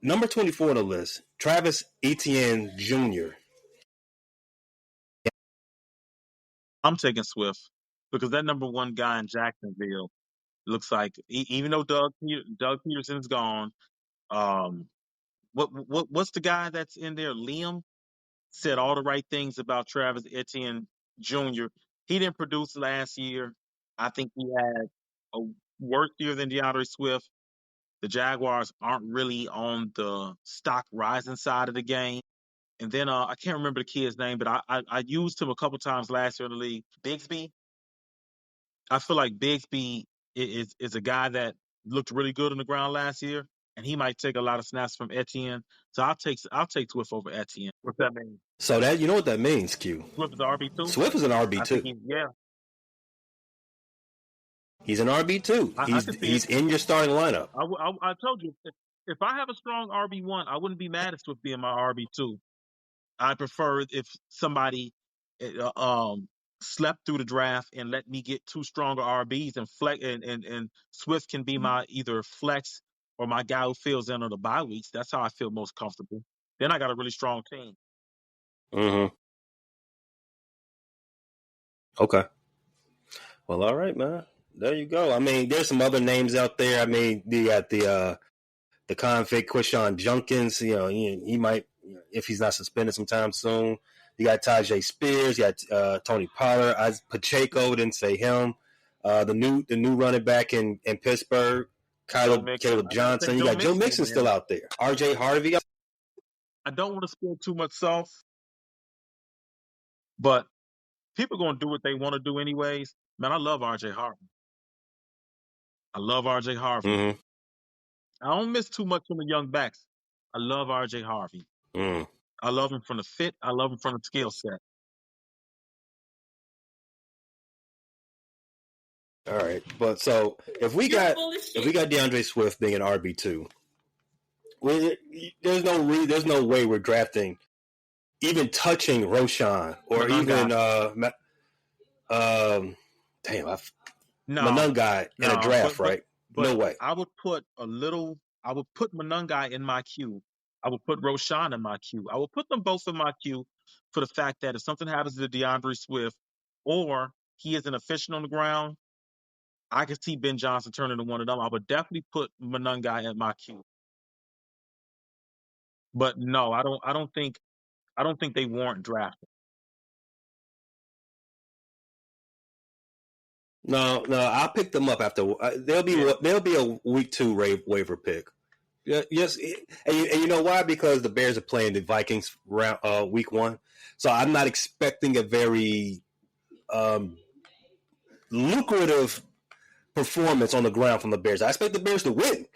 Number 24 on the list, Travis Etienne Jr. I'm taking Swift because that number one guy in Jacksonville looks like, even though Doug Peterson's gone, what's the guy that's in there? Liam said all the right things about Travis Etienne Jr. He didn't produce last year. I think he had a worse year than DeAndre Swift. The Jaguars aren't really on the stock rising side of the game. And then I can't remember the kid's name, but I used him a couple times last year in the league. Bigsby. I feel like Bigsby is a guy that looked really good on the ground last year, and he might take a lot of snaps from Etienne. So I'll take Swift over Etienne. What's that mean? So that you know what that means, Q. Swift is an RB2? Swift is an RB2. Yeah. He's an RB2. He's in your starting lineup. I told you, if I have a strong RB1, I wouldn't be mad at Swift being my RB2. I prefer if somebody slept through the draft and let me get two stronger RBs and flex, and Swift can be my either flex or my guy who fills in on the bye weeks. That's how I feel most comfortable. Then I got a really strong team. Okay. Well, all right, man. There you go. I mean, there's some other names out there. I mean, you got the convict Quinshon Judkins. You know, he might, if he's not suspended sometime soon. You got Tajay Spears. You got Tony Pollard. Pacheco, didn't say him. The new running back in Pittsburgh, Caleb Johnson. You got Joe Mixon still out there. RJ Harvey. I don't want to spill too much sauce, but people are going to do what they want to do anyways. Man, I love RJ Harvey. I don't miss too much from the young backs. I love RJ Harvey. I love him from the fit. I love him from the skill set. All right, but so if we got DeAndre Swift being an RB2, there's no way we're drafting, even touching Roshan or even Monungai in a draft, right? But no way. I would put Monungai in my queue. I would put Roshan in my queue. I will put them both in my queue for the fact that if something happens to DeAndre Swift or he isn't efficient on the ground, I could see Ben Johnson turning to one of them. I would definitely put Monungai in my queue. But no, I don't think they warrant drafting. No, I'll pick them up after. They'll be a week 2 waiver pick. Yeah, yes, and you know why? Because the Bears are playing the Vikings round week 1, so I'm not expecting a very lucrative performance on the ground from the Bears. I expect the Bears to win,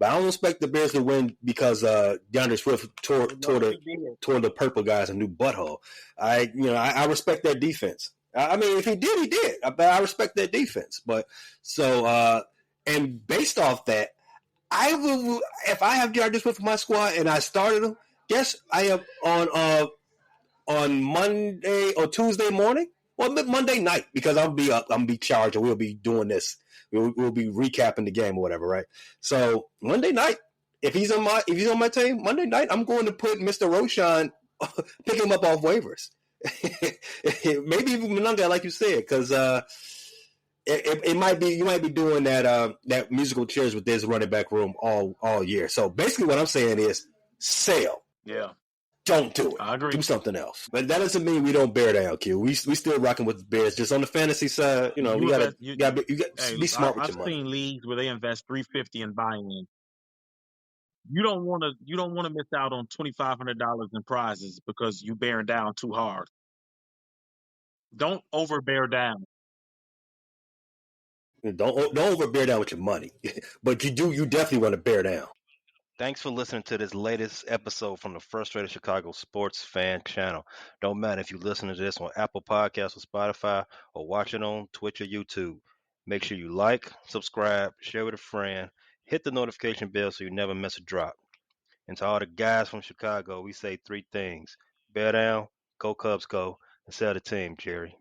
but I don't expect the Bears to win because DeAndre Swift tore the purple guys a new butthole. I respect that defense. I mean, if he did, he did. I respect that defense. But so and based off that, I will, if I have DeAndre Swift for my squad and I started him, guess I am on Monday or Tuesday morning, well, Monday night, because I'll be up, I'm be charged, and we'll be doing this. We'll be recapping the game or whatever, right? So Monday night, if he's on my team, Monday night, I'm going to put Mr. Roshan, pick him up off waivers. Maybe even Monunga, like you said, because it might be, you might be doing that musical chairs with this running back room all year. So basically, what I'm saying is sell. Yeah. Don't do it. I agree. Do something else. But that doesn't mean we don't bear down, Q. We still rocking with the Bears. Just on the fantasy side, you gotta be smart with your money. I've seen leagues where they invest $350 in buy-in. You don't want to miss out on $2,500 in prizes because you bearing down too hard. Don't over bear down. Don't over bear down with your money, but you definitely want to bear down. Thanks for listening to this latest episode from the Frustrated Chicago Sports Fan Channel. Don't matter if you listen to this on Apple Podcasts or Spotify or watch it on Twitch or YouTube. Make sure you like, subscribe, share with a friend, hit the notification bell so you never miss a drop. And to all the guys from Chicago, we say 3 things. Bear down, go Cubs go, and sell the team, Jerry.